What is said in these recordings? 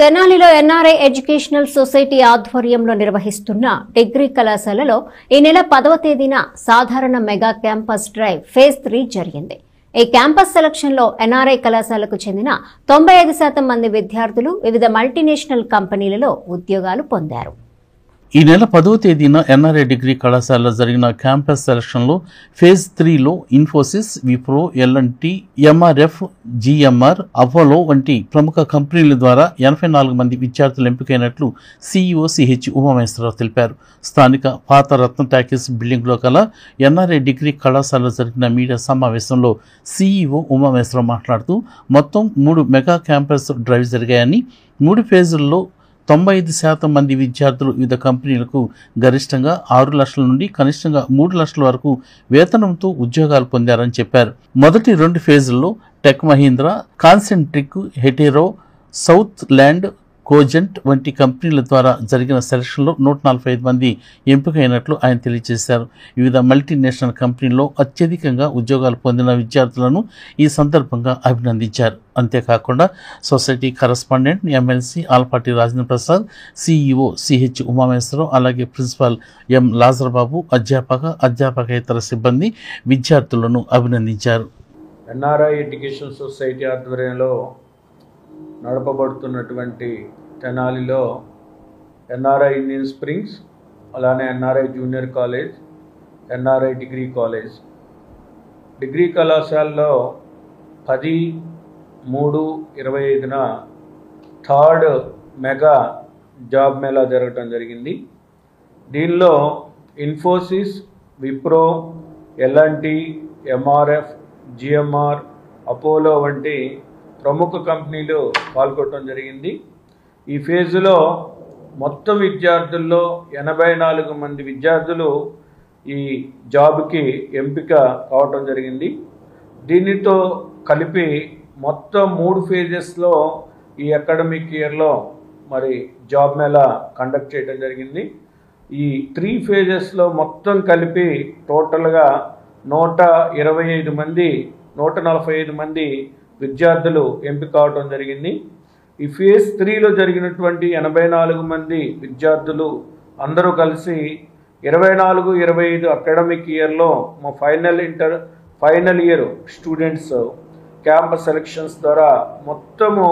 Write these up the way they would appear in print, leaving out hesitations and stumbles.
తెనాలిలో NRI educational society ఆధ్వర్యంలో నిర్వహిస్తున్న డిగ్రీ కళాశాలలో ఈ నెల 10వ తేదీన సాధారణ మెగా క్యాంపస్ డ్రైవ్ ఫేజ్ 3 జరిగింది. ఈ క్యాంపస్ సెలక్షన్ లో ఎన్ఆర్ఐ కళాశాలకు చెందిన 95% మంది విద్యార్థులు వివిధ మల్టీనేషనల్ కంపెనీలలో ఉద్యోగాలు పొందారు. ఈ నెల 10వ తేదీన ఎన్ఆర్ఐ డిగ్రీ కళాశాలలో జరిగిన campus సెలక్షన్లో phase 3లో Infosys, Wipro, ఎల్&టి, MRF, GMR, Apollo వంటి ప్రముఖ కంపెనీల ద్వారా 84 మంది విద్యార్థులు ఎంపికైనట్లు సిఇఓ సిహెచ్ ఉమామహేశ్వరరావు తెలిపారు. స్థానిక పాత రత్న టాకీస్ బిల్డింగ్లో గల ఎన్ఆర్ఐ డిగ్రీ కళాశాలలో జరిగిన మీడియా సమావేశంలో సిఇఓ ఉమామహేశ్వరరావు మాట్లాడుతూ మొత్తం 3 మెగా క్యాంపస్ డ్రైవ్ జరిగాయని, 3 ఫేజుల్లో 95% మంది విద్యార్థులు వివిధ కంపెనీలకు గరిష్టంగా 6 లక్షల నుండి కనిష్టంగా 3 లక్షల వరకు వేతనంతో ఉద్యోగాలు పొందారని చెప్పారు. మొదటి 2 ఫేజుల్లో tech Mahindra, Concentric, Hetero, South Land, Cogent వంటి కంపెనీల ద్వారా జరిగిన సెలక్షన్లో 145 మంది ఎంపికైనట్లు ఆయన తెలియజేశారు. వివిధ మల్టీనేషనల్ కంపెనీల్లో అత్యధికంగా ఉద్యోగాలు పొందిన విద్యార్థులను ఈ సందర్భంగా అభినందించారు. అంతేకాకుండా society correspondent MLC Alapati Rajendra Prasad, CEO CH Umamaheswararao, అలాగే ప్రిన్సిపాల్ ఎం లాజర్బాబు, అధ్యాపకేతర సిబ్బంది విద్యార్థులను అభినందించారు. ఎన్ఆర్ఐ ఎడ్యుకేషన్ సొసైటీ ఆధ్వర్యంలో నడపబడుతున్నటువంటి తెనాలిలో ఎన్ఆర్ఐ ఇండియన్ స్ప్రింగ్స్, అలానే NRI junior college, NRI degree college, degree కళాశాలలో 10/3/25న థర్డ్ మెగా జాబ్ మేళా జరగటం జరిగింది. దీనిలో Infosys, Wipro, ఎల్&టి, MRF, GMR, Apollo వంటి ప్రముఖ కంపెనీలు పాల్గొనడం జరిగింది. ఈ ఫేజ్లో మొత్తం విద్యార్థుల్లో 84 మంది విద్యార్థులు ఈ జాబ్కి ఎంపిక కావటం జరిగింది. దీనితో కలిపి మొత్తం 3 ఫేజెస్లో ఈ అకాడమిక్ ఇయర్లో మరి జాబ్ మేళా కండక్ట్ చేయడం జరిగింది. ఈ 3 ఫేజెస్లో మొత్తం కలిపి టోటల్గా 145 మంది విద్యార్థులు ఎంపిక కావడం జరిగింది. ఈ ఫేజ్ 3లో జరిగినటువంటి 84 మంది విద్యార్థులు అందరూ కలిసి 24-25 అకాడమిక్ ఇయర్లో మా final year students campus selections ద్వారా మొత్తము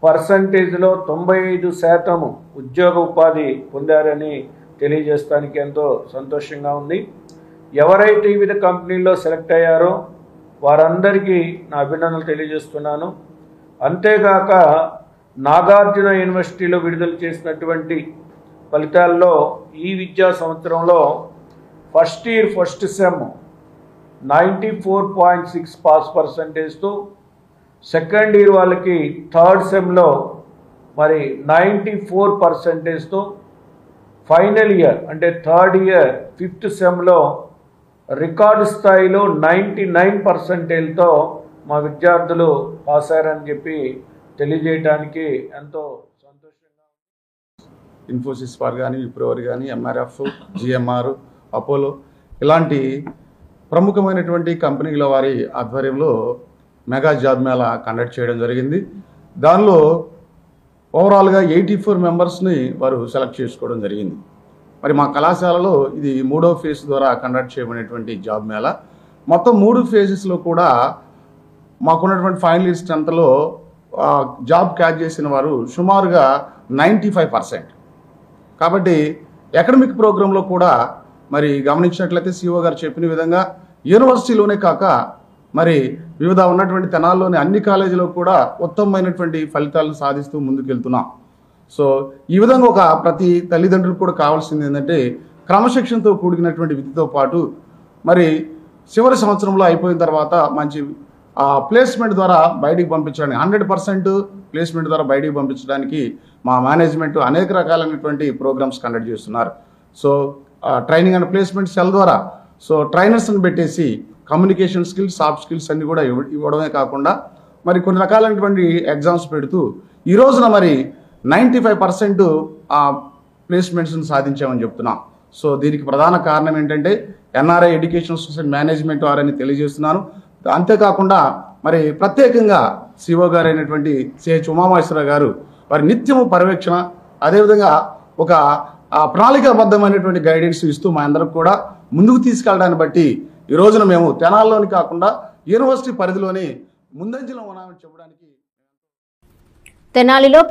పర్సంటేజ్లో 95% ఉద్యోగ ఉపాధి పొందారని తెలియజేస్తానికి ఎంతో సంతోషంగా ఉంది. ఎవరైతే వివిధ కంపెనీల్లో సెలెక్ట్ అయ్యారో వారందరికీ నా అభినందనలు తెలియజేస్తున్నాను. అంతేగాక నాగార్జున యూనివర్సిటీలో విడుదల చేసినటువంటి ఫలితాల్లో ఈ విద్యా సంవత్సరంలో first year first sem 94.6 pass పర్సంటేజ్తో, సెకండ్ ఇయర్ వాళ్ళకి థర్డ్ సెమ్లో మరి 94%తో, ఫైనల్ ఇయర్ అంటే థర్డ్ ఇయర్ ఫిఫ్త్ సెమ్లో రికార్డు స్థాయిలో 99%తో మా విద్యార్థులు పాస్ అయ్యారని చెప్పి తెలియజేయడానికి ఎంతో సంతోషంగా. ఇన్ఫోసిస్ వారు కానీ, విప్రో వారు కానీ, ఎంఆర్ఎఫ్, జిఎంఆర్, అపోలో ఇలాంటి ప్రముఖమైనటువంటి కంపెనీల వారి ఆధ్వర్యంలో మెగా జాబ్ మేళా కండక్ట్ చేయడం జరిగింది. దానిలో ఓవరాల్గా 84 మెంబర్స్ని వారు సెలెక్ట్ చేసుకోవడం జరిగింది. మరి మా కళాశాలలో ఇది 3వ ఫేజ్ ద్వారా కండక్ట్ చేయబడినటువంటి జాబ్ మేళా. మొత్తం 3 ఫేజెస్లో కూడా మాకున్నటువంటి ఫైనల్ ఇయర్ స్ట్రెంత్లో జాబ్ క్యాచ్ చేసిన వారు సుమారుగా 95%. కాబట్టి అకాడమిక్ ప్రోగ్రాంలో కూడా మరి గమనించినట్లయితే సిఓ గారు చెప్పిన విధంగా యూనివర్సిటీలోనే కాక మరి వివిధ ఉన్నటువంటి తెనాల్లోని అన్ని కాలేజీలో కూడా ఉత్తమమైనటువంటి ఫలితాలను సాధిస్తూ ముందుకెళ్తున్నాం. సో ఈ విధంగా ఒక ప్రతి తల్లిదండ్రులకు కూడా కావాల్సింది ఏంటంటే క్రమశిక్షణతో కూడినటువంటి విద్యతో పాటు మరి చివరి సంవత్సరంలో అయిపోయిన తర్వాత మంచి ప్లేస్మెంట్ ద్వారా బయటికి పంపించడానికి 100% ప్లేస్మెంట్ ద్వారా బయటికి పంపించడానికి మా మేనేజ్మెంట్ అనేక రకాలైనటువంటి ప్రోగ్రామ్స్ కండక్ట్ చేస్తున్నారు. So training and placement cell ద్వారా సో ట్రైనర్స్ని పెట్టేసి కమ్యూనికేషన్ స్కిల్స్, సాఫ్ట్ స్కిల్స్ అన్ని కూడా ఇవ్వడమే కాకుండా మరి కొన్ని రకాలైనటువంటి ఎగ్జామ్స్ పెడుతూ ఈ రోజున మరి 95% ప్లేస్మెంట్స్ని సాధించామని చెప్తున్నాం. సో దీనికి ప్రధాన కారణం ఏంటంటే ఎన్ఆర్ఐ ఎడ్యుకేషన్ సొసైటీ మేనేజ్మెంట్ వారని తెలియజేస్తున్నాను. అంతేకాకుండా మరి ప్రత్యేకంగా సిఓ గారు అయినటువంటి సిహెచ్ ఉమామహేశ్వరరావు గారు వారి నిత్యము పర్యవేక్షణ, అదేవిధంగా ఒక ప్రణాళికాబద్ధమైనటువంటి గైడెన్స్ ఇస్తూ మా అందరికి కూడా ముందుకు తీసుకెళ్ళడాన్ని బట్టి ఈ రోజున మేము తెనాలిలోని కాకుండా యూనివర్సిటీ పరిధిలోని ముందంజలో ఉన్నామని చెప్పడానికి తెనాలిలో